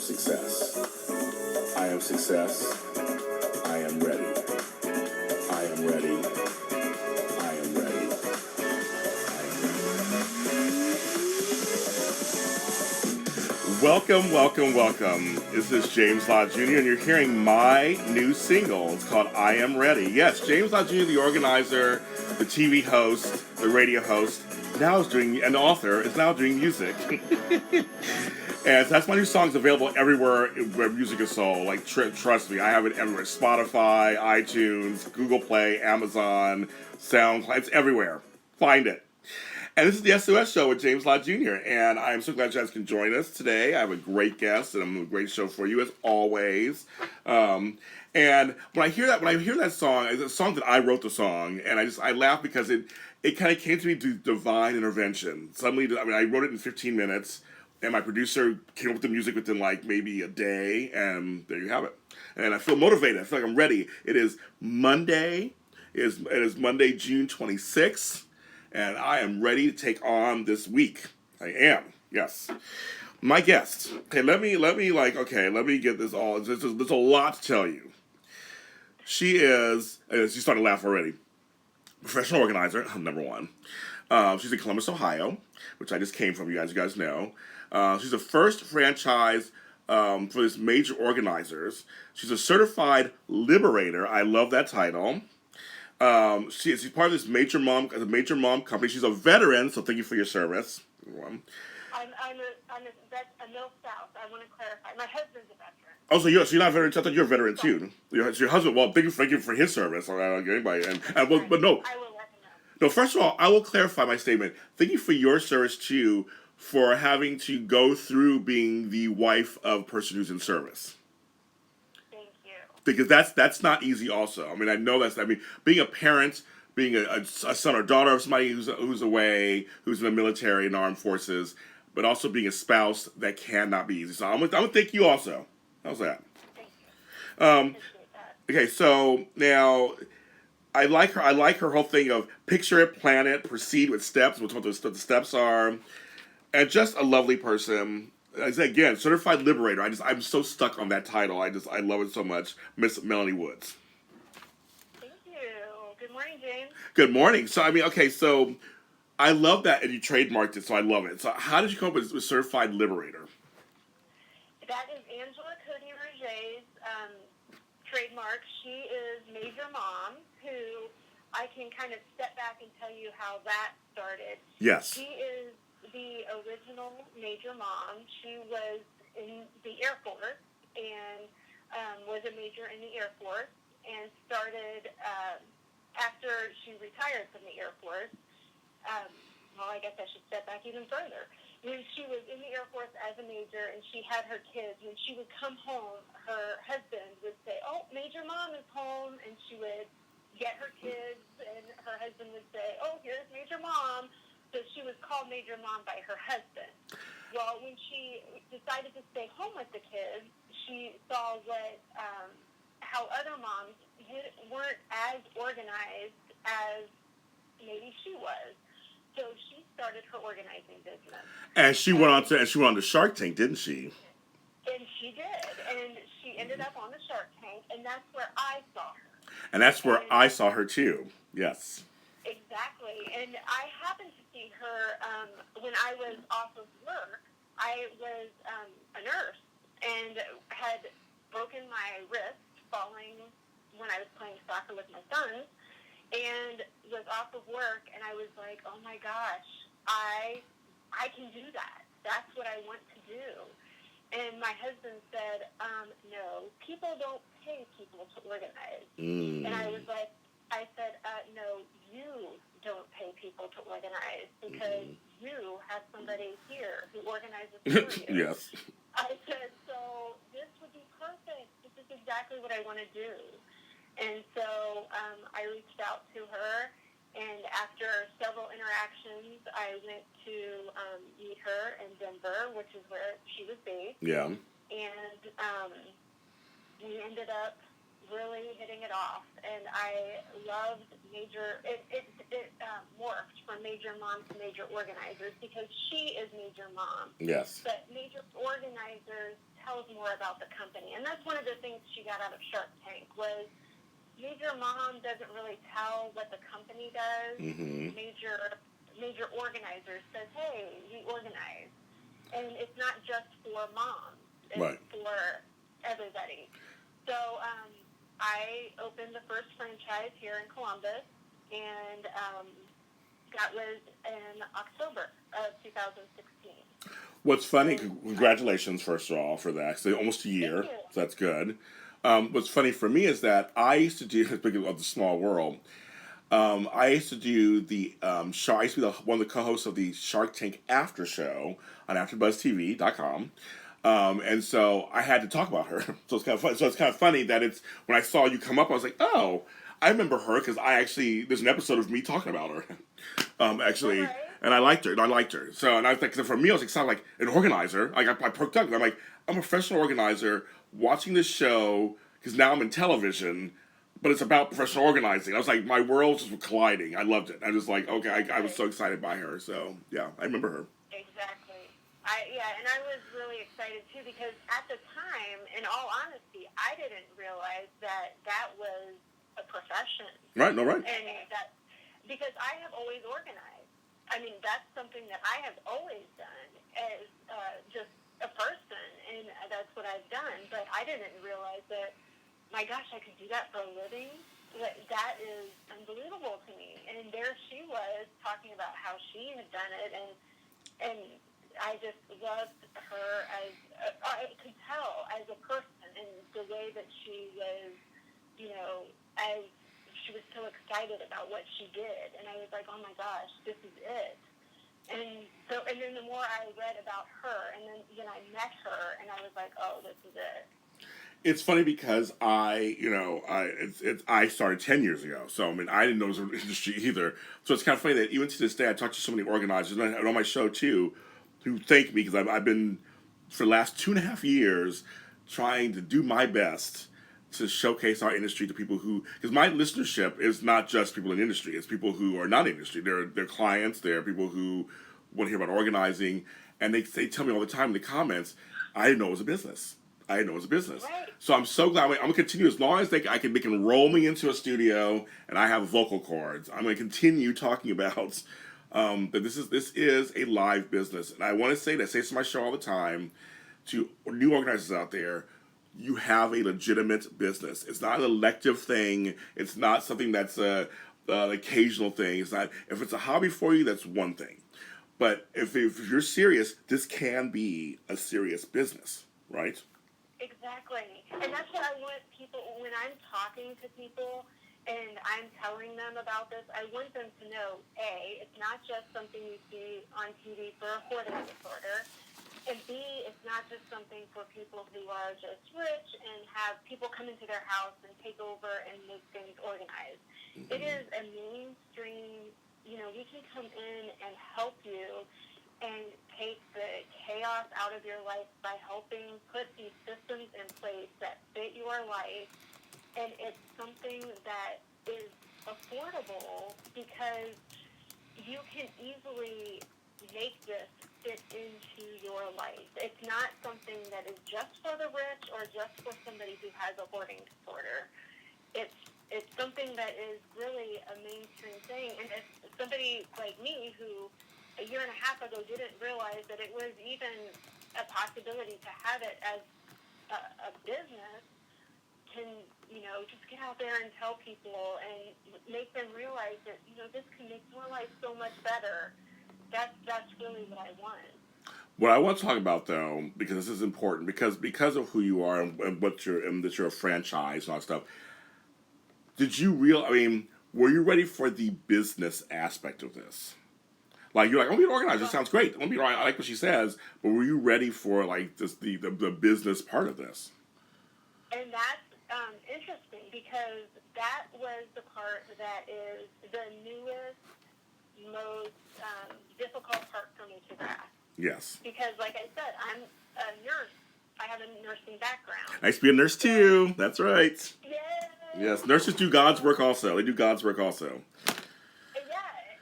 success. I am success. I am ready. I am ready. I am ready. I am ready. Welcome, welcome, welcome. This is James Lott Jr. and you're hearing my new single. It's called I Am Ready. Yes, James Lott Jr., the organizer, the TV host, the radio host, now is doing, an author, is now doing music. And that's my new song. Is available everywhere where music is sold. Like, trust me, I have it everywhere. Spotify, iTunes, Google Play, Amazon, SoundCloud. It's everywhere. Find it. And this is the SOS show with James Lott Jr. And I'm so glad you guys can join us today. I have a great guest, and I'm a great show for you as always. And when I hear that song, it's a song that I wrote the song, and I laugh because it kind of came to me through divine intervention. Suddenly, I wrote it in 15 minutes. And my producer came up with the music within like maybe a day, and there you have it. And I feel motivated. I feel like I'm ready. It is Monday. It is Monday, June 26th, and I am ready to take on this week. I am. Yes. My guest. Okay, let me get this all. There's a lot to tell you. She is. She started to laugh already. Professional organizer, number one. She's in Columbus, Ohio, which I just came from. You guys know. She's the first franchise for this major organizers. She's a certified liberator. I love that title. She's part of this major mom company. She's a veteran, so thank you for your service. I'm a Mill South. I want to clarify. My husband's a veteran. Oh, so you're not a veteran. I thought you're a veteran too. Your husband. Well, thank you for his service. Anybody. But no. I will let him know. No, first of all, I will clarify my statement. Thank you for your service too, for having to go through being the wife of a person who's in service. Thank you. Because that's not easy also. I mean, I know being a parent, being a son or daughter of somebody who's away, who's in the military and armed forces, but also being a spouse, that cannot be easy. So I'm gonna thank you also. How's that? Thank you. Appreciate that. Okay, so now I like her whole thing of picture it, plan it, proceed with steps, what the steps are. And just a lovely person. Again, certified liberator. I'm so stuck on that title. I love it so much. Miss Melanie Woods. Thank you. Good morning, James. Good morning. So so I love that, and you trademarked it, so I love it. So how did you come up with certified liberator? That is Angela Cody Roget's trademark. She is Major Mom, who I can kind of step back and tell you how that started. Yes. She is the original Major Mom. She was in the Air Force and was a major in the Air Force and started after she retired from the Air Force. Well, I guess I should step back even further. When she was in the Air Force as a major and she had her kids, when she would come home, her husband would say, "Oh, Major Mom is home," and she would get her kids, and her husband would say, "Oh, here's Major Mom." So she was called Major Mom by her husband. Well, when she decided to stay home with the kids, she saw how other moms weren't as organized as maybe she was. So she started her organizing business. And she went on to Shark Tank, didn't she? And she did. And she ended up on the Shark Tank, and that's where I saw her. And that's where I saw her too. Yes. Exactly. And I happened to see her when I was off of work. I was a nurse and had broken my wrist falling when I was playing soccer with my sons, and was off of work, and I was like, oh my gosh, I can do that. That's what I want to do. And my husband said, no, people don't pay people to organize. And I said, no, you don't pay people to organize because you have somebody here who organizes for you. Yes. I said, so this would be perfect. This is exactly what I want to do. And so I reached out to her, and after several interactions, I went to meet her in Denver, which is where she was based. Yeah. And we ended up really hitting it off, and I loved it morphed from Major Mom to Major Organizers because she is Major Mom. Yes. But Major Organizers tells more about the company, and that's one of the things she got out of Shark Tank was Major Mom doesn't really tell what the company does. Mm-hmm. Major Organizers says, hey, we organize. And it's not just for moms. It's right. for everybody. So I opened the first franchise here in Columbus, and that was in October of 2016. What's funny, congratulations, first of all, for that. So almost a year, so that's good. What's funny for me is that I used to do, speaking of the small world, I used to do the show. I used to be one of the co-hosts of the Shark Tank After Show on AfterBuzzTV.com. And so I had to talk about her. So it's kind of fun. So it's kind of funny that it's when I saw you come up, I was like, oh, I remember her because there's an episode of me talking about her. Actually, right. And I liked her. So and I was like, for me, I was excited, like an organizer. Like I perked up. I'm like, I'm a professional organizer watching this show because now I'm in television. But it's about professional organizing. I was like, my worlds were colliding. I loved it. I was like, okay, I was so excited by her. So, yeah, I remember her. Exactly. And I was really excited, too, because at the time, in all honesty, I didn't realize that was a profession. Right, no, right. And because I have always organized. I mean, that's something that I have always done as just a person, and that's what I've done. But I didn't realize that, my gosh, I could do that for a living? That is unbelievable to me. And there she was talking about how she had done it, and I just loved her I could tell as a person, and the way that she was, as she was so excited about what she did. And I was like, oh my gosh, this is it. And then the more I read about her, and then I met her, and I was like, oh, this is it. It's funny because I started 10 years ago, so I mean I didn't know it was an industry either. So it's kind of funny that even to this day I talk to so many organizers and on my show too, who thank me because I've been for the last 2.5 years trying to do my best to showcase our industry to people who, because my listenership is not just people in industry, it's people who are not in industry. They're clients, they're people who want to hear about organizing, and they tell me all the time in the comments, I didn't know it was a business. Right. So I'm so glad. I'm going to continue as long as they can enroll me into a studio and I have vocal cords. I'm going to continue talking about that this is a live business. And I want to say this on my show all the time to new organizers out there. You have a legitimate business. It's not an elective thing. It's not something that's an occasional thing. It's not. If it's a hobby for you, that's one thing. But if you're serious, this can be a serious business, right? Exactly. And that's what I want people, when I'm talking to people and I'm telling them about this, I want them to know, A, it's not just something you see on TV for a hoarding disorder, and B, it's not just something for people who are just rich and have people come into their house and take over and make things organized. Mm-hmm. It is a mainstream, we can come in and help you and take the chaos out of your life by helping put these systems in place that fit your life. And it's something that is affordable because you can easily make this fit into your life. It's not something that is just for the rich or just for somebody who has a hoarding disorder. It's something that is really a mainstream thing. And if somebody like me who a year and a half ago didn't realize that it was even a possibility to have it as a business, can, just get out there and tell people and make them realize that, this can make your life so much better. That's really what I want. What I want to talk about, though, because this is important, because of who you are and that you're a franchise and all that stuff, were you ready for the business aspect of this? Like, you're like, I'm going to be organized. It sounds great. I like what she says. But were you ready for, like, the business part of this? And that's interesting because that was the part that is the newest, most difficult part for me to grasp. Yes. Because, like I said, I'm a nurse. I have a nursing background. I used to be a nurse, too. That's right. Yes. Yes, nurses do God's work also. They do God's work also. Yeah,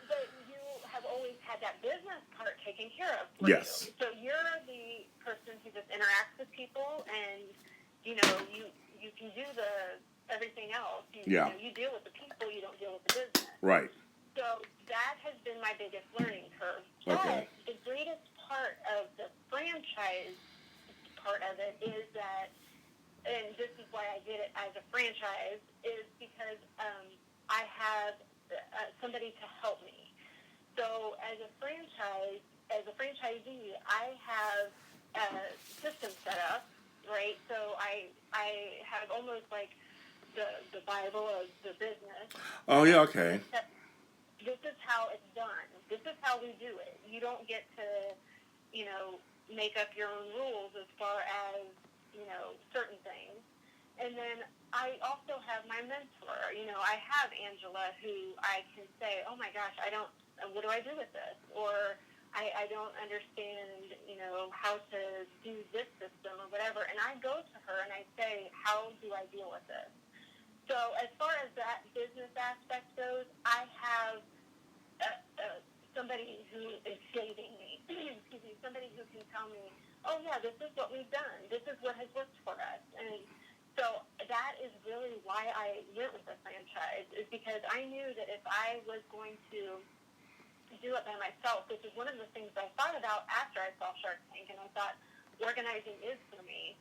but you have always had that business part taken care of for Yes. you. So you're the person who just interacts with people, and you know you can do everything else. You deal with the people, you don't deal with the business. Right. So that has been my biggest learning curve. Okay. But the greatest part of the franchise part of it is that, and this is why I did it as a franchise, is because I have somebody to help me. So as a franchisee, I have a system set up, right? So I have almost like the Bible of the business. Oh, yeah, okay. This is how it's done. This is how we do it. You don't get to, make up your own rules as far as, certain things. And then I also have my mentor. I have Angela, who I can say, oh my gosh, what do I do with this? Or I don't understand, how to do this system or whatever. And I go to her and I say, how do I deal with this? So as far as that business aspect goes, I have somebody who is saving me. Excuse me, somebody who can tell me, oh yeah, this is what we've done. This is what has worked for us. And so that is really why I went with the franchise, is because I knew that if I was going to do it by myself, which is one of the things I thought about after I saw Shark Tank, and I thought organizing is for me.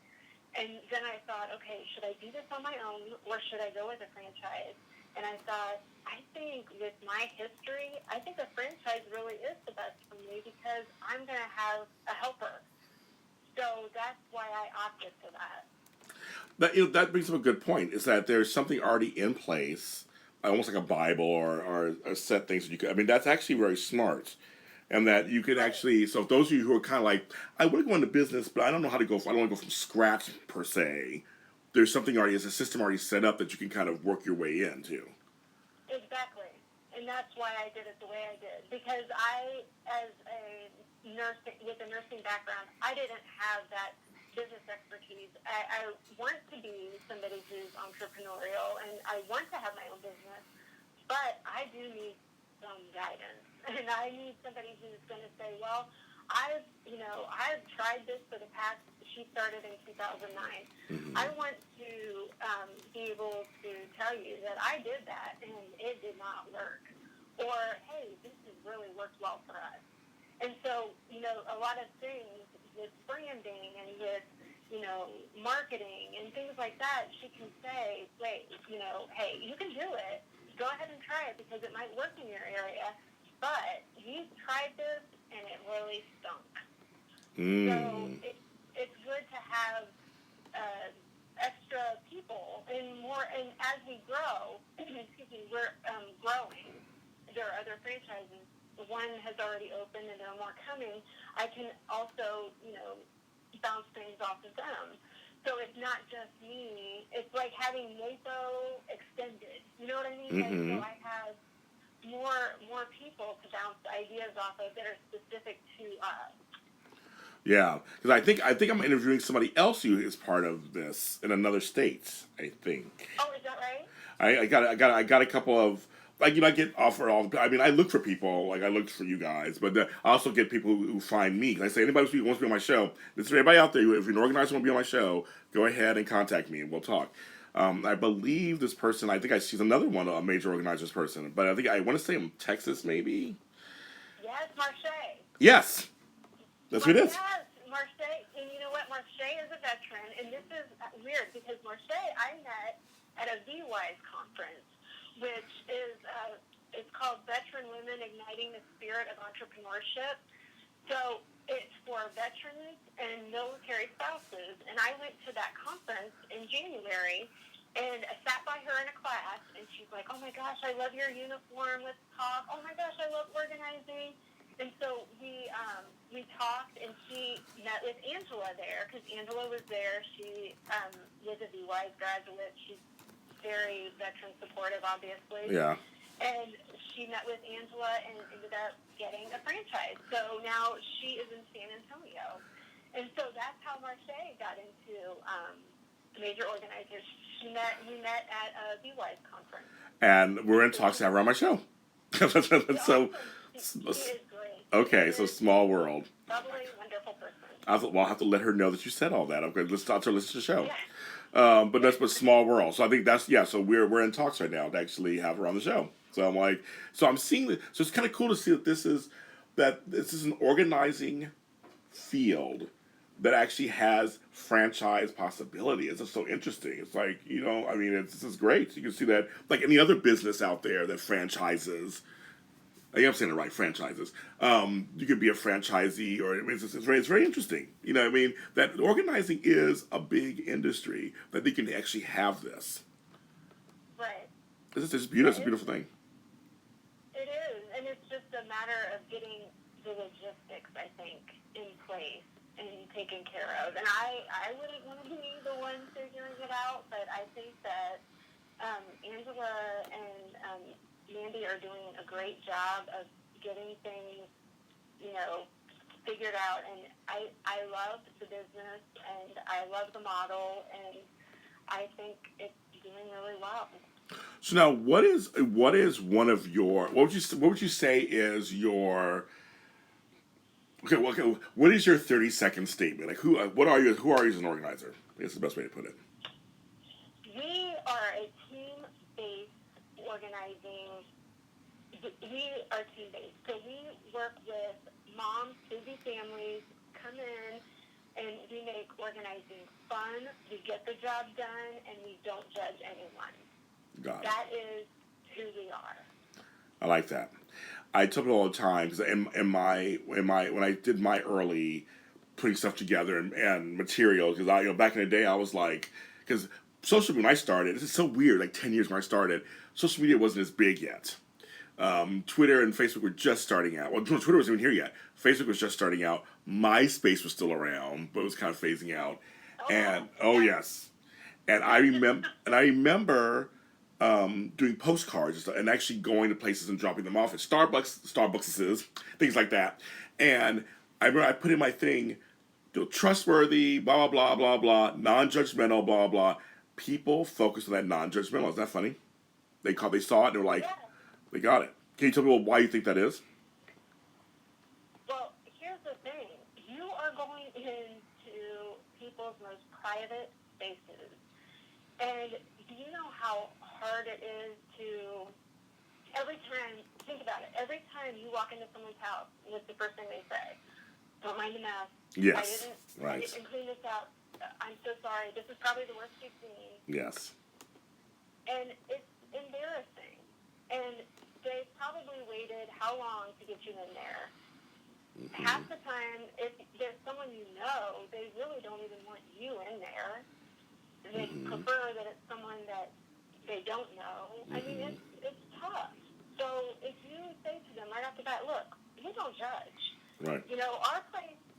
And then I thought, okay, should I do this on my own, or should I go with a franchise? And I thought, I think with my history, I think a franchise really is the best for me because I'm going to have a helper. So that's why I opted for that. That brings up a good point. Is that there's something already in place, almost like a Bible or a set things that you could. I mean, that's actually very smart, and that you could actually. So those of you who are kind of like, I want to go into business, but I don't know how to go. I don't want to go from scratch per se. There's something already, there's a system already set up that you can kind of work your way into. Exactly. And that's why I did it the way I did. Because I, as a nurse with a nursing background, I didn't have that business expertise. I want to be somebody who's entrepreneurial, and I want to have my own business, but I do need some guidance. And I need somebody who's going to say, well, I've tried this for the past, she started in 2009. Mm-hmm. I want to be able to tell you that I did that and it did not work. Or, hey, this has really worked well for us. And so, a lot of things with branding and with, marketing and things like that, she can say, wait, hey, you can do it. Go ahead and try it because it might work in your area. But you tried this and it really stunk. So it's good to have extra people and more. And as we grow, we're growing. There are other franchises. One has already opened, and there are more coming. I can also, bounce things off of them. So it's not just me. It's like having NAPO extended. You know what I mean? Mm-hmm. And so I have more people to bounce ideas off of that are specific to us. Yeah, because I think I'm interviewing somebody else who is part of this in another state. I think. Oh, is that right? I got a couple of like I get offered all. I mean, I look for people like I looked for you guys, but I also get people who find me. I say anybody who wants to be on my show. This is everybody out there. If you're an organizer and want to be on my show, go ahead and contact me and we'll talk. I believe this person. I think she's another one, a major organizers person. But I want to say in Texas, maybe. Yes, Marche. Yes. That's who it is. Yes, Marche. And you know what? Marche is a veteran. And this is weird because Marche I met at a VWise conference, which is it's called Veteran Women Igniting the Spirit of Entrepreneurship. So it's for veterans and military spouses. And I went to that conference in January, and I sat by her in a class, and she's like, oh my gosh, I love your uniform. Let's talk. Oh my gosh, I love organizing. And so we talked, and she met with Angela there, because Angela was there. She was a VWise graduate. She's very veteran supportive, obviously. Yeah. And she met with Angela and ended up getting a franchise. So now she is in San Antonio. And so that's how Marche got into major organizers. We met at a BWise conference. And we're in talks to have her on my show. So, She is great. okay, so small world. Lovely, wonderful person. I'll have to let her know that you said all that. Okay, let's talk to her, listen to the show. Yeah. But small world. So I think that's, yeah. So we're in talks right now to actually have her on the show. So I'm like, so I'm seeing that. So it's kind of cool to see that this is an organizing field that actually has franchise possibility. It's just so interesting. It's like, I mean, this is great. You can see that, like any other business out there that franchises. I'm saying it right, franchises. You could be a franchisee, or it's very interesting. You know what I mean? That organizing is a big industry, that they can actually have this. Right. It's beautiful. It's a beautiful thing. It is, and it's just a matter of getting the logistics, I think, in place and taken care of. And I wouldn't want to be the one figuring it out, but I think that Angela and Mandy are doing a great job of getting things, figured out. And I love the business, and I love the model, and I think it's doing really well. So now, what is one of your, what would you say is your, okay, what is your 30-second statement? Like, who are you as an organizer? That's the best way to put it. We are a team-based organizing. We are team-based. So we work with moms, busy families, come in, and we make organizing fun. We get the job done, and we don't judge anyone. Got it. That is who we are. I like that. I tell people all the time, because when I did my early putting stuff together and materials, because back in the day I was like, because social media when I started, this is so weird. Like 10 years when I started, social media wasn't as big yet. Twitter and Facebook were just starting out. Well, Twitter wasn't even here yet. Facebook was just starting out. MySpace was still around, but it was kind of phasing out. Yes, and I remember doing postcards and actually going to places and dropping them off at Starbucks, things like that. And I remember I put in my thing, trustworthy, blah blah blah blah blah, non-judgmental, blah blah. People focus on that non-judgmental. Isn't that funny? They saw it and they were like, they got it. Can you tell me why you think that is? Well, here's the thing. You are going into people's most private spaces. And do you know how hard it is to, think about it, every time you walk into someone's house, what's the first thing they say? Don't mind the mess. Yes. I didn't clean this up. I'm so sorry. This is probably the worst you've seen. Yes. And it's embarrassing. And they probably waited how long to get you in there? Mm-hmm. Half the time, if there's someone you know, they really don't even want you in there. They prefer that it's someone that they don't know. I mean, it's tough. So if you say to them right off the bat, look, we don't judge. Right.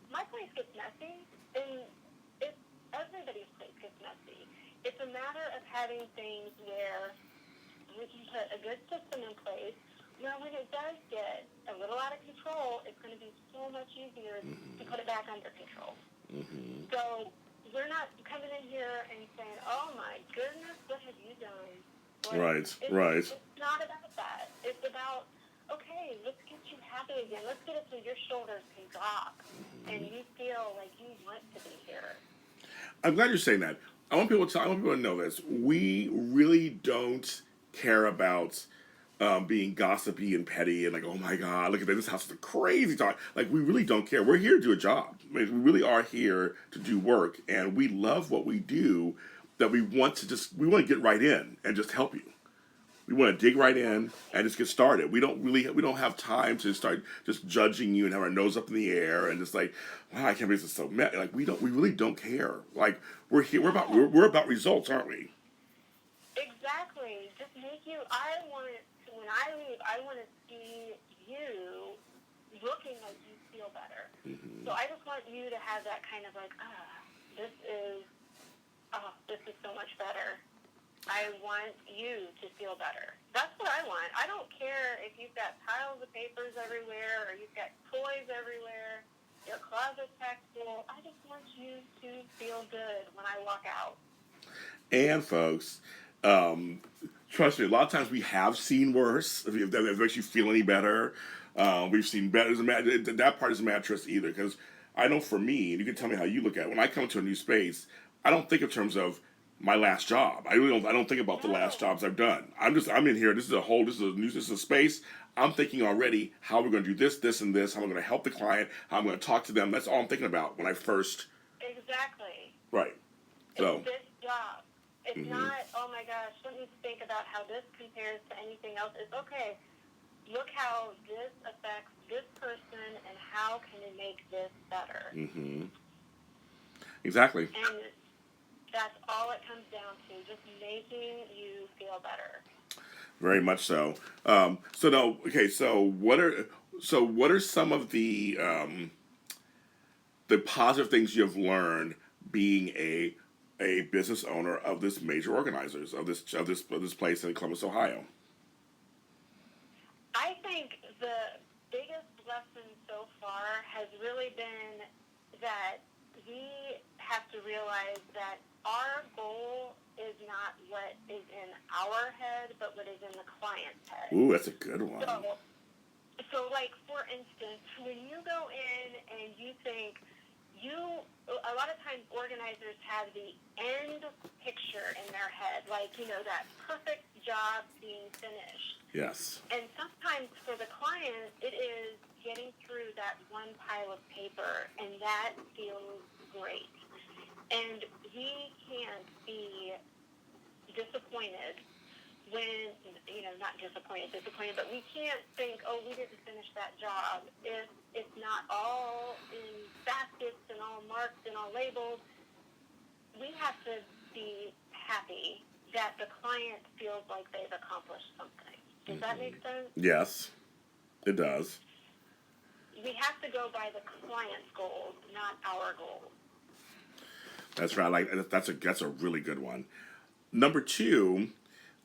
My place gets messy, and everybody's place gets messy. It's a matter of having things where we can put a good system in place where when it does get a little out of control, it's going to be so much easier to put it back under control. Mm-hmm. So we're not coming in here and saying, oh my goodness, what have you done? Right. It's not about that. It's about, okay, let's get you happy again. Let's get it so your shoulders can drop and you feel like you want to be here. I'm glad you're saying that. I want people to know this. We really don't care about being gossipy and petty and like, oh my God, look at this house is a crazy talk. Like, we really don't care. We're here to do a job. I mean, we really are here to do work, and we love what we do. That we want to get right in and just help you. We want to dig right in and just get started. We don't have time to start just judging you and have our nose up in the air and just like, wow, I can't believe this is so mad. Like we really don't care. Like we're here. We're about results, aren't we? Exactly. Just make you. When I leave, I want to see you looking like you feel better. Mm-hmm. So I just want you to have that kind of like, this is so much better. I want you to feel better. That's what I want. I don't care if you've got piles of papers everywhere or you've got toys everywhere, your closet's packed full. I just want you to feel good when I walk out. And folks, trust me, a lot of times we have seen worse. If that makes you feel any better, we've seen better. That part isn't mad trust either, because I know for me, and you can tell me how you look at it. When I come to a new space, I don't think in terms of my last job. I really don't. I don't think about the last jobs I've done. I'm in here. This is a whole. This is a space. I'm thinking already how we're going to do this, this, and this. How I'm going to help the client. How I'm going to talk to them. That's all I'm thinking about when I first. Exactly. Right. So. It's this job. It's not, oh my gosh, let me think about how this compares to anything else. It's okay. Look how this affects this person and how can it make this better. Exactly. And that's all it comes down to, just making you feel better. Very much so. So no, okay. So what are some of the positive things you have learned being a business owner of this major organizers of this place in Columbus, Ohio? I think the biggest lesson so far has really been that we have to realize that our goal is not what is in our head, but what is in the client's head. Ooh, that's a good one. So like, for instance, when you go in and you think, a lot of times organizers have the end picture in their head, like, that perfect job being finished. Yes. And sometimes for the client, it is getting through that one pile of paper, and that feels great. And we can't be disappointed when, not disappointed, but we can't think, oh, we didn't finish that job if it's not all in baskets and all marked and all labeled. We have to be happy that the client feels like they've accomplished something. Does that make sense? Yes, it does. We have to go by the client's goals, not our goals. That's right. That's a really good one. Number two,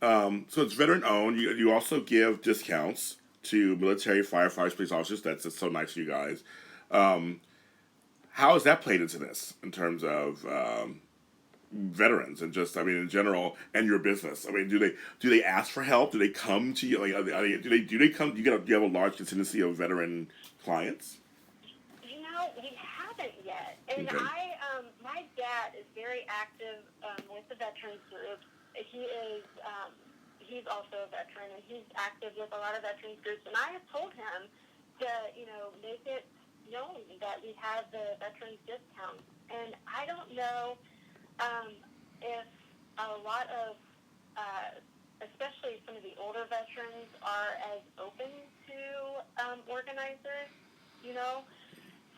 so it's veteran owned. You also give discounts to military, firefighters, police officers. That's so nice of you guys. How has that played into this in terms of veterans and just, in general, and your business? Do they ask for help? Do they come to you? Do they come? Do you have a large contingency of veteran clients? We haven't yet. And Okay. My dad is very active with the veterans groups. He's also a veteran, and he's active with a lot of veterans groups. And I have told him to, make it known that we have the veterans discount. And I don't know if a lot of, especially some of the older veterans, are as open to organizers,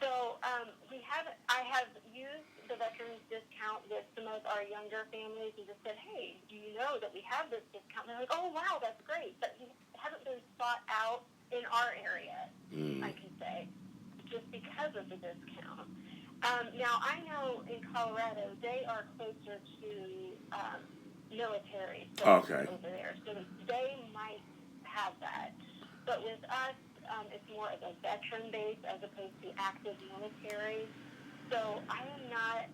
So I have used the veterans discount with some of our younger families and just said, hey, do you know that we have this discount? And they're like, oh, wow, that's great. But it hasn't been sought out in our area, I can say, just because of the discount. Now, I know in Colorado, they are closer to military Okay. over there, so they might have that. But with us, it's more of a veteran base as opposed to active military. So I am not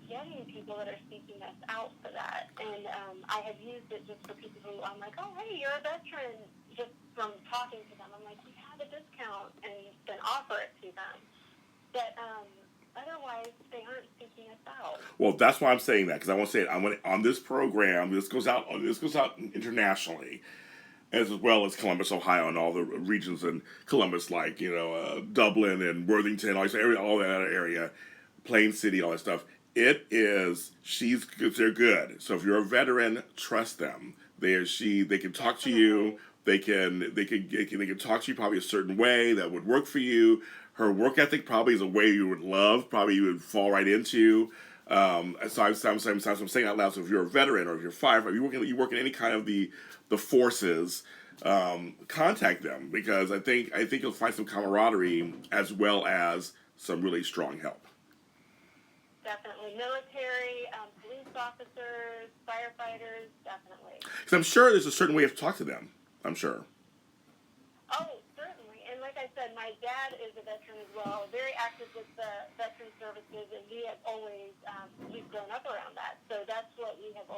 getting people that are seeking us out for that. And I have used it just for people who I'm like, oh, hey, you're a veteran. Just from talking to them, I'm like, we have a discount, and then offer it to them. But otherwise, they aren't seeking us out. Well, that's why I'm saying that, because I want to say it. On this program. This goes out internationally, as well as Columbus, Ohio, and all the regions in Columbus, like Dublin and Worthington, all that area, Plain City, all that stuff. They're good. So if you're a veteran, trust them. They can talk to you. They can talk to you probably a certain way that would work for you. Her work ethic probably is a way you would love. Probably you would fall right into. So I'm saying out loud. So if you're a veteran or if you're a firefighter, you work in any kind of the forces, contact them, because I think you'll find some camaraderie as well as some really strong help. Definitely. Military, police officers, firefighters, definitely. Because I'm sure there's a certain way to talk to them. I'm sure. Oh, certainly. And like I said, my dad is a veteran as well, very active with the veteran services, and we have always, we've grown up around that. So that's what we have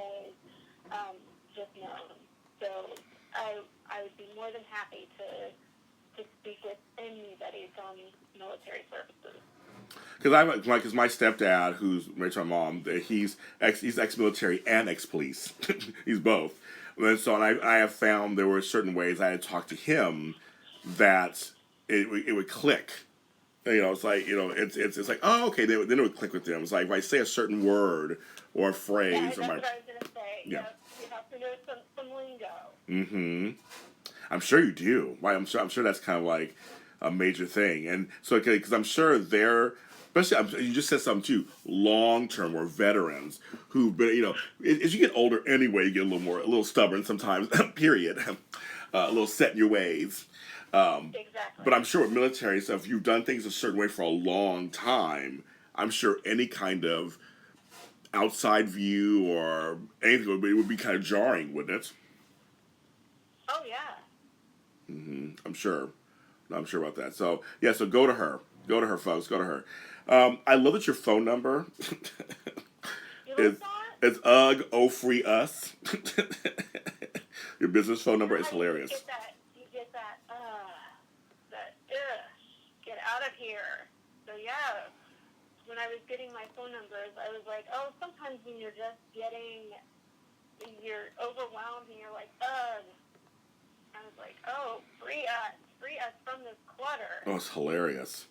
because my stepdad, who's married to my mom, he's ex-military and ex-police. He's both. And so I have found there were certain ways I had talked to him that it would click. It's like it's like, oh, okay. Then it would click with them. It's like if I say a certain word or a phrase, yeah, that's what I was gonna say. Yeah, you have to know some lingo. Mm-hmm. I'm sure you do. Right? I'm sure that's kind of like a major thing. And so, because I'm sure they're, especially you just said something too, long term or veterans who, but as you get older anyway, you get a little stubborn sometimes. Period. A little set in your ways. Exactly. But I'm sure with military stuff, you've done things a certain way for a long time. I'm sure any kind of outside view or anything would be kind of jarring, wouldn't it? Oh yeah. I'm sure. I'm sure about that. So yeah, so go to her. Go to her, folks. Go to her. I love that your phone number is it's free us. Your business phone number is hilarious. You get that get out of here. So yeah, when I was getting my phone numbers, I was like, oh, sometimes when you're overwhelmed and you're like, ugh. I was like, oh, free us from this clutter. Oh, it's hilarious.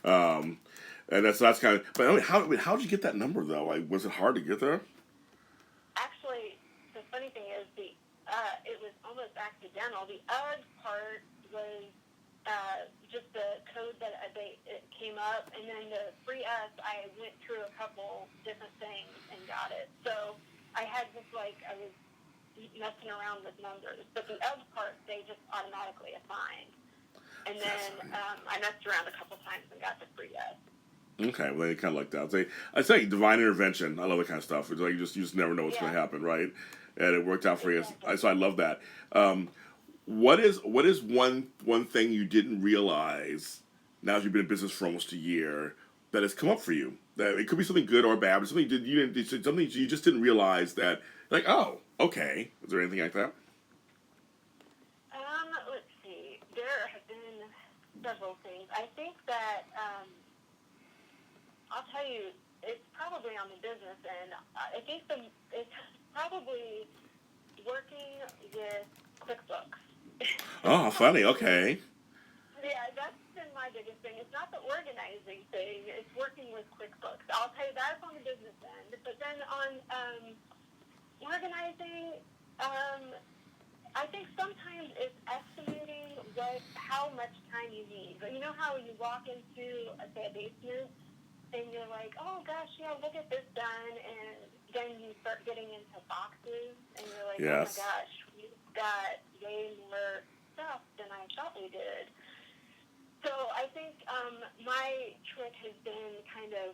And that's kind of. But I mean, how did you get that number though? Like, was it hard to get there? Actually, the funny thing is it was almost accidental. The part was just the code that it came up, and then the free us, I went through a couple different things and got it. So I had I was messing around with numbers, but the part they just automatically assigned, and then I messed around a couple times and got the free us. Okay, well, they kind of like that. I say divine intervention. I love that kind of stuff. It's like you just never know what's going to happen, right? And it worked out for you. So I love that. What is one thing you didn't realize now that you've been in business for almost a year that has come up for you? That it could be something good or bad, but something you just didn't realize that, like, oh, okay. Is there anything like that? Let's see. There have been several things. I think that I'll tell you, it's probably on the business end. I think it's probably working with QuickBooks. Oh, funny. Okay. Yeah, that's been my biggest thing. It's not the organizing thing. It's working with QuickBooks. I'll tell you that's on the business end. But then on organizing, I think sometimes it's estimating how much time you need. But you know how you walk into, say, a basement, and you're like, oh gosh, yeah, look at this done, and then you start getting into boxes, and you're like, yes. Oh my gosh, we've got way more stuff than I thought we did. So I think my trick has been kind of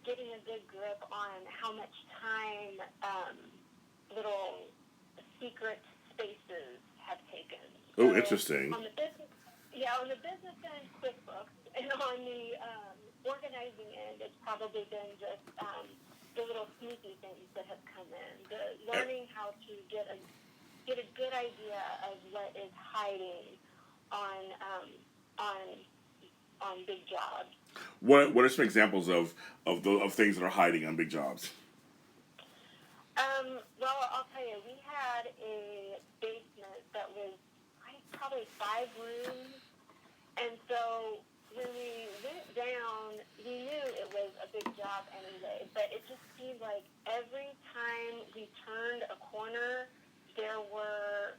getting a good grip on how much time little secret spaces have taken. Oh, interesting. On the business end, QuickBooks, and on the organizing end, it's probably been just the little sneaky things that have come in. The learning how to get a good idea of what is hiding on big jobs. What are some examples of things that are hiding on big jobs? Well, I'll tell you, we had a basement that was probably 5 rooms, and so when we went down, we knew it was a big job anyway, but it just seemed like every time we turned a corner, there were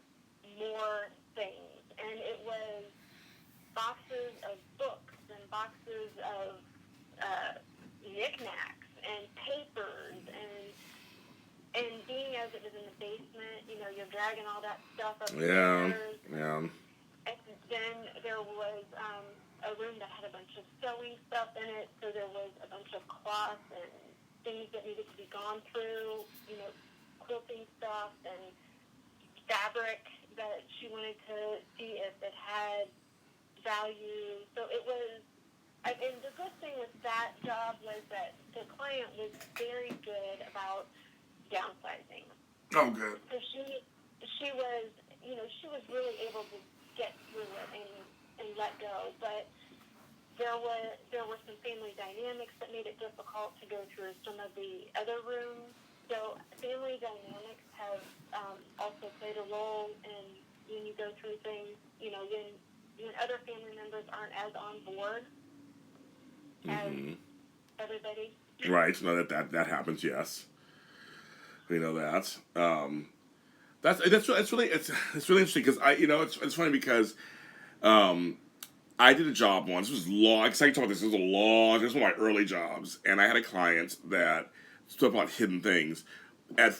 more things, and it was boxes of books and boxes of knickknacks and papers and being as it was in the basement, you're dragging all that stuff up the stairs. Yeah. And then there was a room that had a bunch of sewing stuff in it, so there was a bunch of cloth and things that needed to be gone through, quilting stuff and fabric that she wanted to see if it had value. So it was, and the good thing with that job was that the client was very good about downsizing. Oh, good. So she was, she was really able to get through it and let go. But there were some family dynamics that made it difficult to go through some of the other rooms. So family dynamics have also played a role in when you go through things. You know, when other family members aren't as on board as everybody. Right. No, that happens. Yes, we know that. That's really interesting because it's funny because I did a job once. This was long. Because I talk about this. This was one of my early jobs, and I had a client that spoke about hidden things.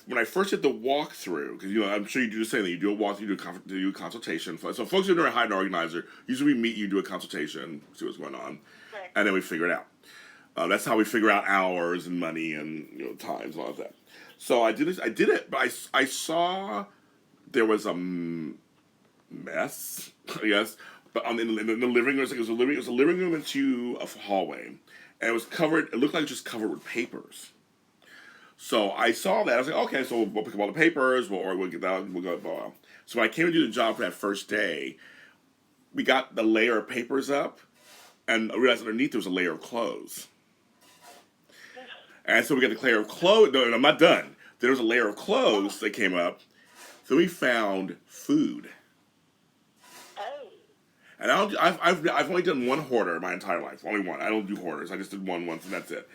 When I first did the walkthrough, because I'm sure you do the same thing. You do a walkthrough, you do a consultation. So folks who are hired an organizer, usually we meet, you do a consultation, see what's going on, Right. and then we figure it out. That's how we figure out hours and money and times and all of that. So I did it, but I saw there was a mess, I guess. But in the living room, it was a living room into a hallway, and it was covered. It looked like just covered with papers. So I saw that. I was like, okay, so we'll pick up all the papers, we'll get that, we'll go. Blah, blah. So when I came to do the job for that first day, we got the layer of papers up, and I realized underneath there was a layer of clothes. And so we got the layer of clothes. No, I'm not done. There was a layer of clothes that came up. So we found food. Oh. And I've only done one hoarder my entire life. Only one. I don't do hoarders. I just did one once, and that's it.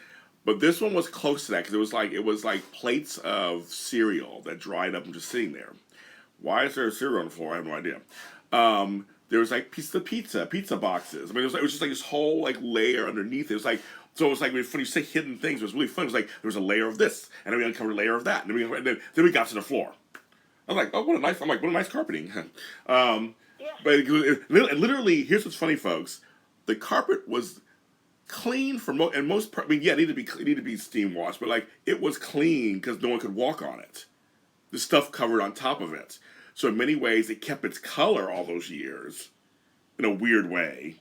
But this one was close to that because it was like plates of cereal that dried up and just sitting there. Why is there a cereal on the floor? I have no idea. There was like pieces of pizza boxes. I mean, it was just like this whole like layer underneath. It was like so. It was like when you say hidden things, it was really fun. It was like there was a layer of this, and then we uncovered a layer of that, and then we got to the floor. I was like, oh, what a nice carpeting. Yeah. But it literally, here's what's funny, folks. The carpet was clean for most part. I mean, yeah, it needed to be steam washed, but like it was clean because no one could walk on it. The stuff covered on top of it. So in many ways, it kept its color all those years, in a weird way.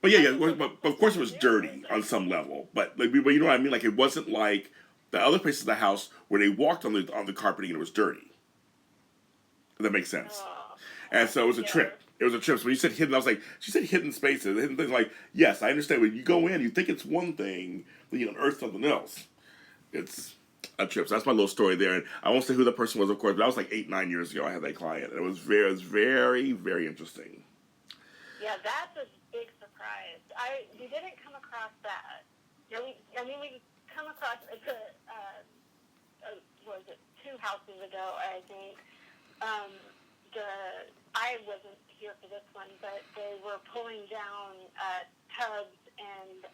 But but of course it was dirty on some level. But you know what I mean? Like it wasn't like the other places of the house where they walked on the carpeting and it was dirty. If that makes sense. And so it was a trip. It was a trip. So when you said hidden, I was like, she said hidden spaces, hidden things. Like, yes, I understand. When you go in, you think it's one thing, then you unearth something else. It's a trip. So that's my little story there. And I won't say who the person was, of course, but that was like 8-9 years ago. I had that client, and it was very, very interesting. Yeah, that's a big surprise. We didn't come across that. You know, we come across what was it, 2 houses ago, I think. I wasn't here for this one, but they were pulling down tubs and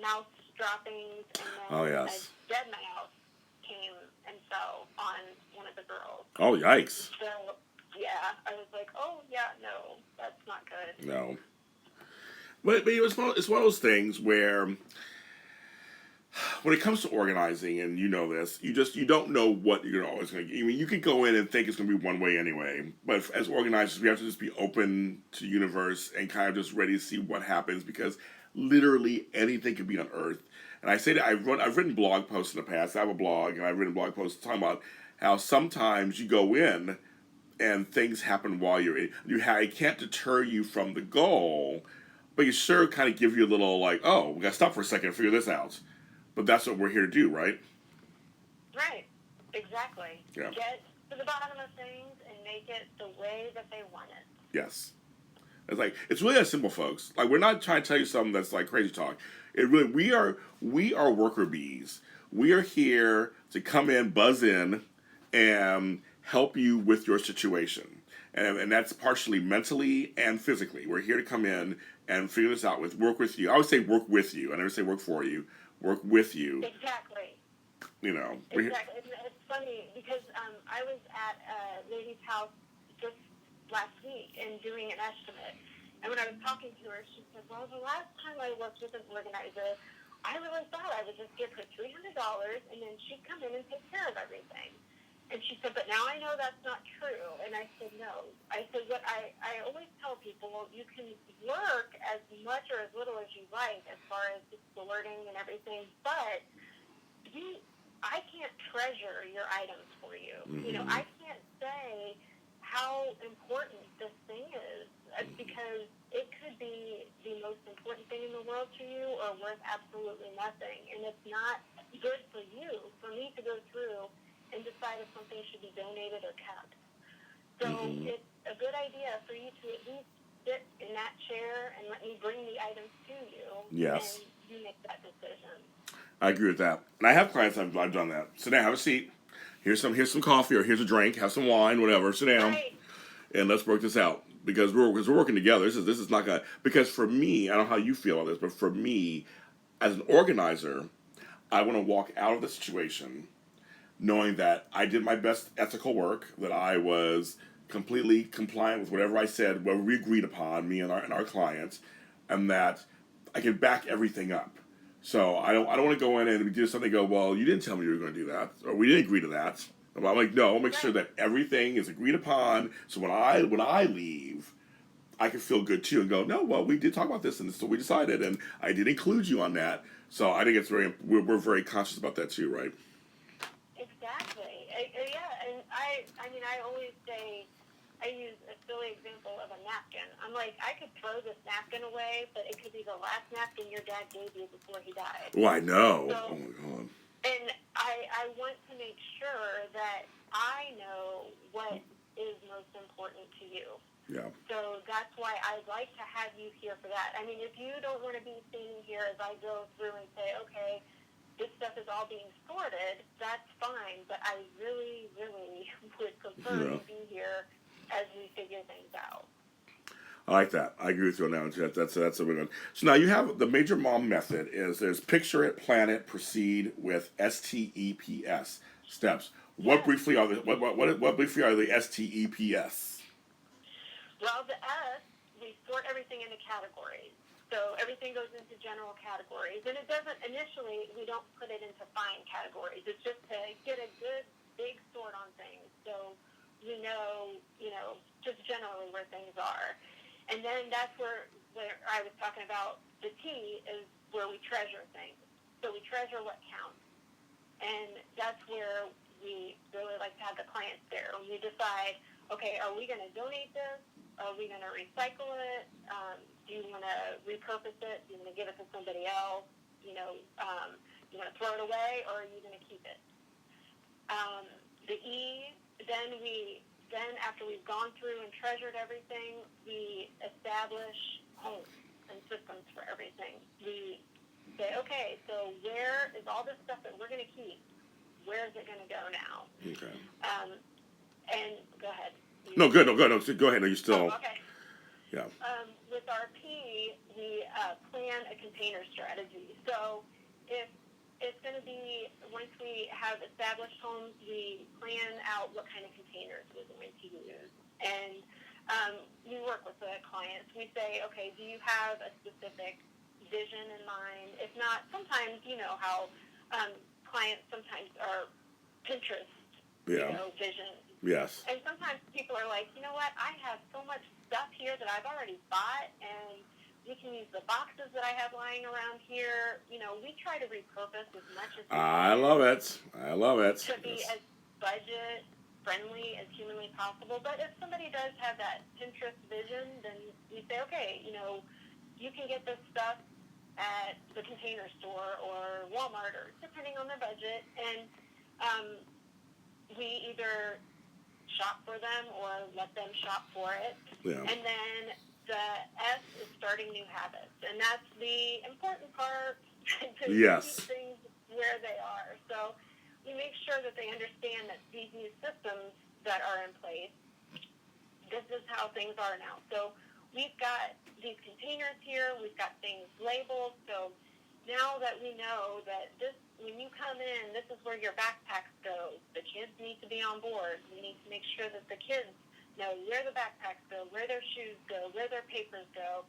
mouse droppings, and then a dead mouse came and fell on one of the girls. Oh, yikes. So, yeah, I was like, oh, yeah, no, that's not good. No. But it's one of those things where when it comes to organizing, and you know this, you don't know what you're always going to get. I mean, you could go in and think it's going to be one way anyway, but as organizers, we have to just be open to the universe and kind of just ready to see what happens because literally anything can be unearthed. And I say that I've written blog posts in the past. I have a blog, and I've written blog posts talking about how sometimes you go in and things happen while you're in. It can't deter you from the goal, but you sure kind of give you a little like, oh, we got to stop for a second and figure this out. But that's what we're here to do, right? Right. Exactly. Yeah. Get to the bottom of things and make it the way that they want it. Yes. It's really that simple, folks. Like, we're not trying to tell you something that's like crazy talk. We are worker bees. We are here to come in, buzz in, and help you with your situation. And that's partially mentally and physically. We're here to come in and figure this out work with you. I always say work with you. I never say work for you. Work with you. Exactly. You know. Exactly. It's funny because I was at a lady's house just last week and doing an estimate. And when I was talking to her, she said, well, the last time I worked with an organizer, I really thought I would just give her $300 and then she'd come in and take care of everything. And she said, but now I know that's not true. And I said, no. I said, what I always tell people, you can work as much or as little as you like as far as just sorting and everything, but I can't treasure your items for you. Mm-hmm. You know, I can't say how important this thing is because it could be the most important thing in the world to you or worth absolutely nothing. And it's not good for you, for me to go through and decide if something should be donated or kept. So it's a good idea for you to at least sit in that chair and let me bring the items to you. Yes. And you make that decision. I agree with that. And I have clients I've done that. Sit down, have a seat. Here's some coffee or here's a drink. Have some wine, whatever. Sit down, Right. and let's work this out because we're working together. This is not gonna, because for me, I don't know how you feel about this, but for me, as an organizer, I want to walk out of the situation knowing that I did my best ethical work, that I was completely compliant with whatever I said, what we agreed upon, me and our clients, and that I can back everything up. So I don't want to go in and do something and go, well, you didn't tell me you were going to do that, or we didn't agree to that. I'm like, no, I'll make sure that everything is agreed upon. So when I leave, I can feel good too and go, no, well, we did talk about this and this is what we decided, and I did include you on that. So I think it's we're very conscious about that too, right? Exactly. Yeah, and I mean, I always say, I use a silly example of a napkin. I'm like, I could throw this napkin away, but it could be the last napkin your dad gave you before he died. Oh, I know. So, oh my God. And I want to make sure that I know what is most important to you. Yeah. So that's why I'd like to have you here for that. I mean, if you don't want to be sitting here as I go through and say, okay, this stuff is all being sorted, that's fine, but I really, really would prefer to be here as we figure things out. I like that. I agree with you on that one. That's a good one. So now you have the major mom method is there's picture it, plan it, proceed with STEPS steps. What briefly are the what briefly are the STEPS? Well, the S, we sort everything into categories. So everything goes into general categories, and it doesn't initially. We don't put it into fine categories. It's just to get a good big sort on things, so you know, just generally where things are. And then that's where I was talking about the T is where we treasure things. So we treasure what counts. And that's where we really like to have the clients there. And we decide, okay, are we going to donate this? Are we going to recycle it? Do you want to repurpose it? Do you want to give it to somebody else? You want to throw it away, or are you going to keep it? The E, then after we've gone through and treasured everything, we establish homes and systems for everything. We say, okay, so where is all this stuff that we're going to keep? Where is it going to go now? Okay. And go ahead. No, good. No, good. No, go ahead. No, you still. Oh, okay. Yeah. With our P, we plan a container strategy. So if it's going to be, once we have established homes, we plan out what kind of containers we're going to use. And we work with the clients. We say, okay, do you have a specific vision in mind? If not, sometimes, you know how clients sometimes are Pinterest, vision. Yes. And sometimes people are like, you know what, I have so much stuff here that I've already bought, and we can use the boxes that I have lying around here. We try to repurpose as much as we can. I love it. To be as budget friendly as humanly possible. But if somebody does have that Pinterest vision, then we say, okay, you can get this stuff at the Container Store or Walmart, or depending on their budget, and we either shop for them or let them shop for it. Yeah. And then the S is starting new habits, and that's the important part to keep things where they are. So we make sure that they understand that these new systems that are in place, this is how things are now. So we've got these containers here, we've got things labeled, so now that we know that when you come in, this is where your backpacks go. The kids need to be on board. We need to make sure that the kids know where the backpacks go, where their shoes go, where their papers go,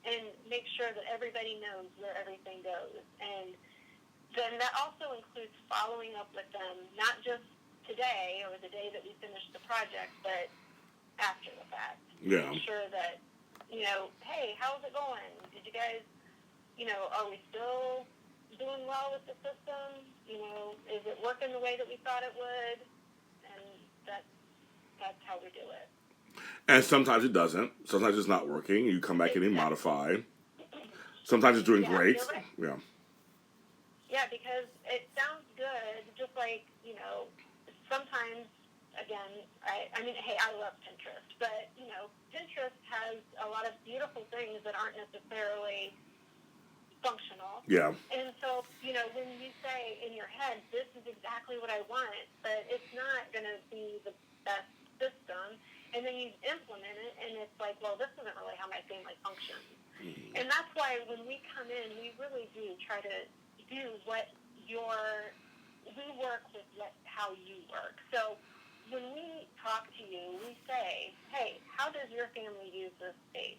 and make sure that everybody knows where everything goes. And then that also includes following up with them, not just today or the day that we finish the project, but after the fact. Yeah. Make sure that, hey, how's it going? Did you guys, are we still doing well with the system? Is it working the way that we thought it would? And that's how we do it. And sometimes it doesn't. Sometimes it's not working. You come back in and Exactly. modify. Sometimes it's doing Yeah, great. you're right. Yeah. Yeah, because it sounds good, just like, sometimes, again, I mean, hey, I love Pinterest, but, Pinterest has a lot of beautiful things that aren't necessarily functional. Yeah. And so, when you say in your head, this is exactly what I want, but it's not going to be the best system, and then you implement it, and it's like, well, this isn't really how my family functions. And that's why when we come in, we really do try to do we work with how you work. So when we talk to you, we say, hey, how does your family use this space?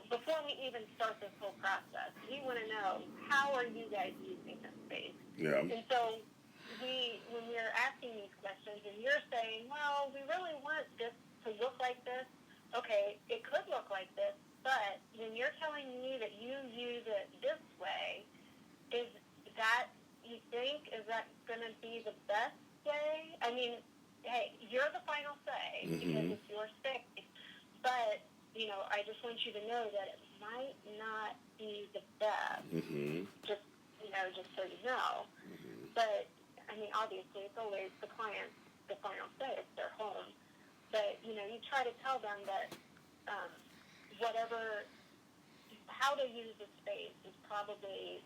Before we even start this whole process, we want to know, how are you guys using this space? Yeah. And so when we're asking these questions and you're saying, well, we really want this to look like this, okay, it could look like this, but when you're telling me that you use it this way, is that, you think, is that going to be the best way? I mean, hey, you're the final say because it's your space, but I just want you to know that it might not be the best. Just so you know. But I mean, obviously, it's always the client's the final say. It's their home. But you try to tell them that how to use the space is probably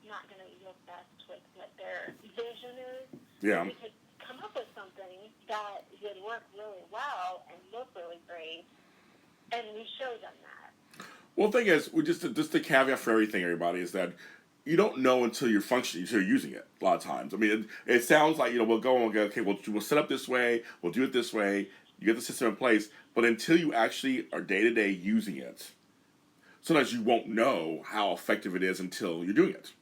not going to look best with what their vision is. Yeah. We could come up with something that would work really well and look really great. And we show them that. Well, the thing is, just the caveat for everything, everybody, is that you don't know until you're functioning, until you're using it. A lot of times, I mean, it sounds like we'll go and go, okay, we'll set up this way, we'll do it this way. You get the system in place, but until you actually are day to day using it, sometimes you won't know how effective it is until you're doing it.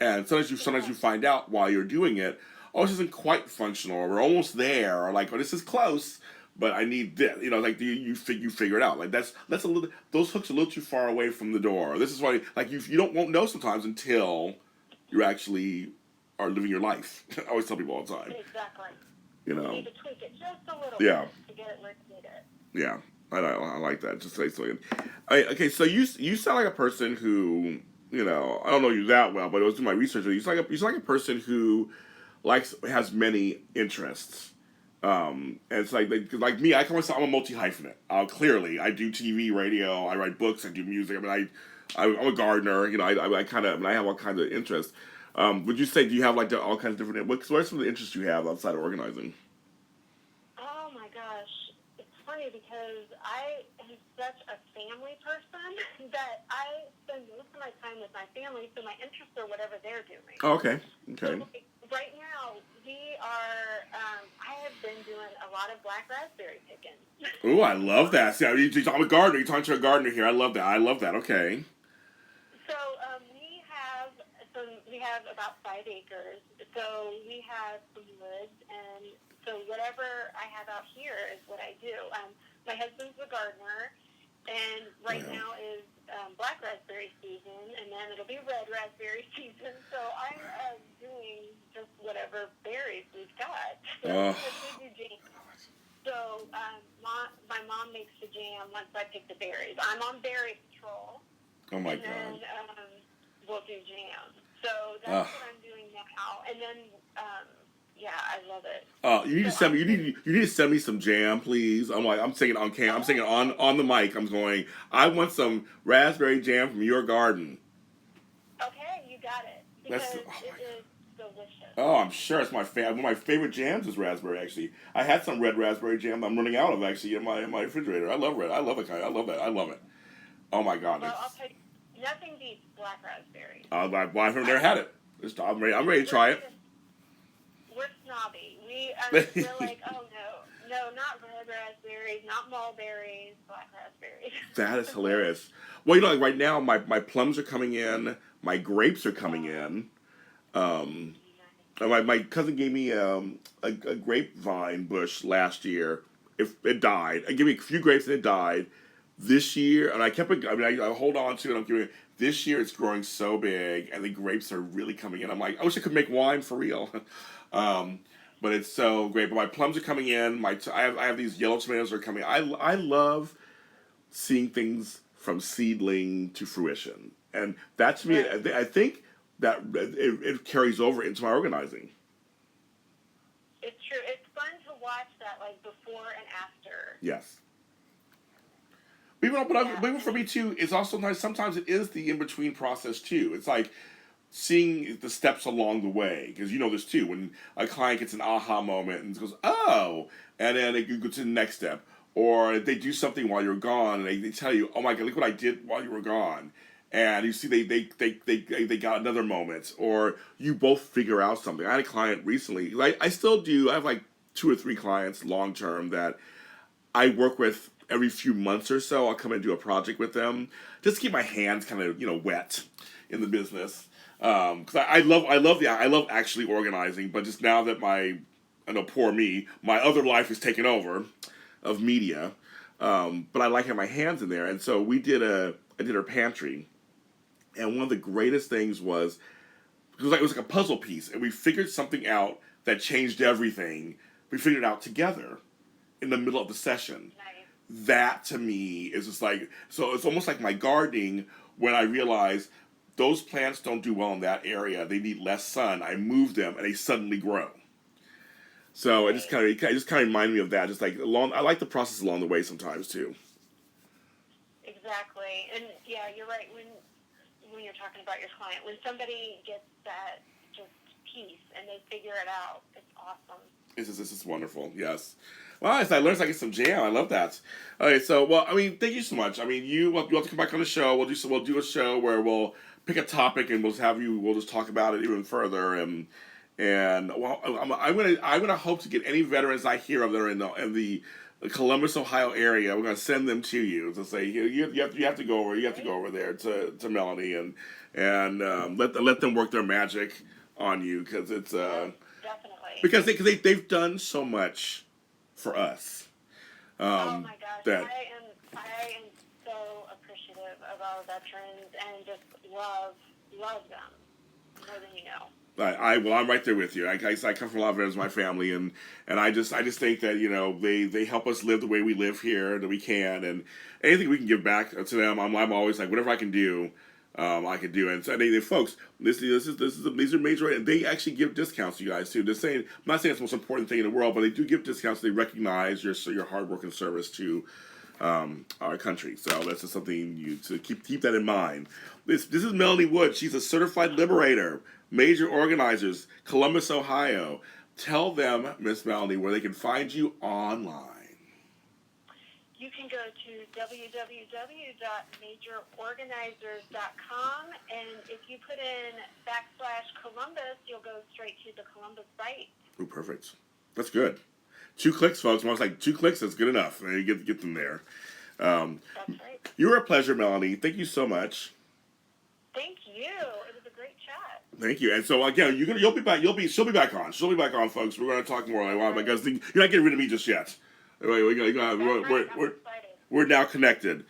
And sometimes you find out while you're doing it, oh, this isn't quite functional, or we're almost there, or like, oh, this is close, but I need this. Like you figure it out. Like that's a little, those hooks are a little too far away from the door. This is why, like, you won't know sometimes until you actually are living your life. I always tell people all the time. Exactly. You You need to tweak it just a little Yeah. bit to get it where you need it. Yeah, I like that. Just say so. Okay, so you sound like a person who, I don't know you that well, but I was doing my research. You sound like a person who has many interests. And it's like me, I call myself, I'm a multi-hyphenate. Clearly, I do TV, radio, I write books, I do music. I mean, I'm a gardener. I have all kinds of interests. Would you say, do you have like all kinds of different? What are some of the interests you have outside of organizing? Oh my gosh, it's funny because I am such a family person that I spend most of my time with my family, so my interests are whatever they're doing. Oh, okay. So, right now, we are, I have been doing a lot of black raspberry picking. Oh, I love that. See, I'm a gardener. You're talking to a gardener here. I love that. Okay. So, we have about 5 acres. So we have some woods, and so whatever I have out here is what I do. My husband's a gardener, and right now is black raspberry season, and then it'll be red raspberry season. So I'm doing just whatever berries we've got. So we do jam. So my mom makes the jam once I pick the berries. I'm on berry patrol. Oh my God. And then we'll do jam. So that's what I'm doing now. And then I love it. You need to send me. You need to send me some jam, please. I'm singing on cam. I'm singing on the mic. I'm going. I want some raspberry jam from your garden. Okay, you got it. Because it is delicious. Oh, I'm sure it's one of my favorite jams is raspberry. Actually, I had some red raspberry jam that I'm running out of actually in my refrigerator. I love red. I love it. I love that. I love it. Oh my God. Well, I'll tell you, nothing beats black raspberry. I've never had it. I'm ready to try it. We're snobby. We're like, oh no, not red raspberries, not mulberries, black raspberries. That is hilarious. Well, like right now, my plums are coming in, my grapes are coming in. My cousin gave me a grapevine bush last year. It died. I gave me a few grapes and it died. This year, and I kept it. I mean, I hold on to it. I'm giving it. This year, it's growing so big, and the grapes are really coming in. I'm like, I wish I could make wine for real. But but it's so great. But my plums are coming in. I have these yellow tomatoes are coming. I love seeing things from seedling to fruition, and that to me, Right. I think that it carries over into my organizing. It's true. It's fun to watch that, like, before and after. Yes. But Yeah. even for me too, it's also nice. Sometimes it is the in between process too. It's like seeing the steps along the way, because you know this too. When a client gets an aha moment and goes, "Oh," and then they go to the next step, or they do something while you're gone, and they tell you, "Oh my God, look what I did while you were gone," and you see they got another moment, or you both figure out something. I had a client recently, like I still do. I have like 2 or 3 clients long term that I work with every few months or so. I'll come and do a project with them, just to keep my hands kind of wet in the business. Because I love actually organizing, but just now that I know poor me, my other life is taken over of media. But I like having my hands in there, and so I did her pantry, and one of the greatest things was it was like a puzzle piece, and we figured something out that changed everything. We figured it out together in the middle of the session. Nice. That to me is just like, so it's almost like my gardening when I realize those plants don't do well in that area. They need less sun. I move them and they suddenly grow. So it just kind of reminded me of that. Just like I like the process along the way sometimes too. Exactly. And yeah, you're right. When you're talking about your client, when somebody gets that just piece and they figure it out, it's awesome. This is wonderful. Yes. Well, as I learned, I get some jam. I love that. Okay, so well, I mean, thank you so much. I mean, you'll have to come back on the show. We'll do a show where we'll pick a topic and we'll just talk about it even further. And well, I'm gonna hope to get any veterans I hear of that are in the Columbus, Ohio area. We're gonna send them to you to say you have to go over there to Melanie and let them work their magic on you because it's Definitely. because they've done so much for us. Oh my gosh, That I am so appreciative of our veterans and just love them more than you know. I'm right there with you. I come from a lot of veterans in my family, and I just think that they help us live the way we live here that we can, and anything we can give back to them, I'm always like whatever I can do, I can do. And so folks, these are major, and they actually give discounts to you guys too. I'm not saying it's the most important thing in the world, but they do give discounts. They recognize your hard work and service to our country. So that's just something you to keep that in mind. This is Melanie Woods. She's a certified liberator, major organizers, Columbus, Ohio. Tell them, Miss Melanie, where they can find you online. You can go to www.majororganizers.com, and if you put in /Columbus, you'll go straight to the Columbus site. Oh, perfect. That's good. 2 clicks, folks. When I was like 2 clicks, that's good enough. And you get them there. That's right. You were a pleasure, Melanie. Thank you so much. Thank you. It was a great chat. Thank you. And so again, she'll be back on. She'll be back on, folks. We're going to talk more because you're not getting rid of me just yet. We're now connected,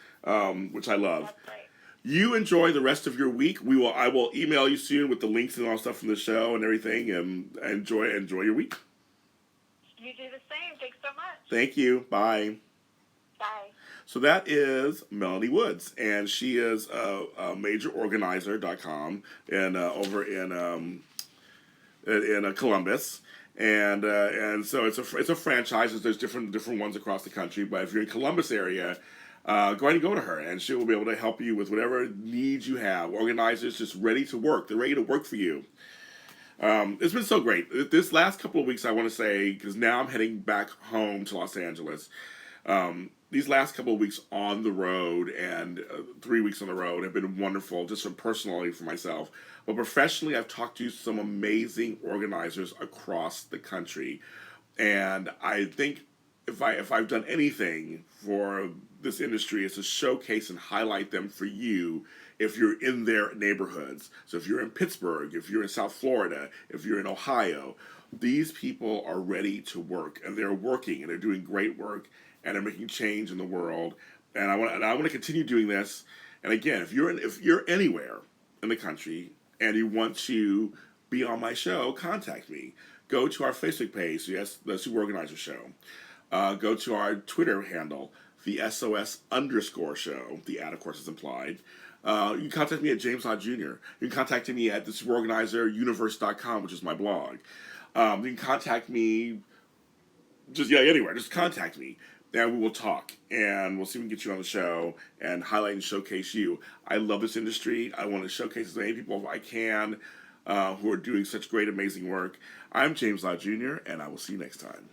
which I love. That's right. You enjoy the rest of your week. I will email you soon with the links and all stuff from the show and everything. And enjoy your week. You do the same. Thanks so much. Thank you. Bye. Bye. So that is Melanie Woods, and she is a majororganizer.com and over in Columbus. And so it's a franchise. There's different ones across the country, but if you're in Columbus area, go ahead and go to her, and she will be able to help you with whatever needs you have. Organizers just ready to work. They're ready to work for you. It's been so great. This last couple of weeks, I want to say, because now I'm heading back home to Los Angeles. These last couple of weeks on the road and 3 weeks on the road have been wonderful, just from personally for myself. But professionally, I've talked to some amazing organizers across the country. And I think if I've done anything for this industry is to showcase and highlight them for you if you're in their neighborhoods. So if you're in Pittsburgh, if you're in South Florida, if you're in Ohio, these people are ready to work, and they're working, and they're doing great work, and they're making change in the world. And I want to continue doing this. And again, if you're anywhere in the country and you want to be on my show, contact me. Go to our Facebook page, yes, the Super Organizer Show. Go to our Twitter handle, the SOS underscore show. The ad, of course, is implied. You can contact me at James Lott Jr. You can contact me at the superorganizeruniverse.com, which is my blog. You can contact me anywhere. Just contact me, and we will talk, and we'll see if we can get you on the show and highlight and showcase you. I love this industry. I want to showcase as many people as I can who are doing such great, amazing work. I'm James Lott Jr., and I will see you next time.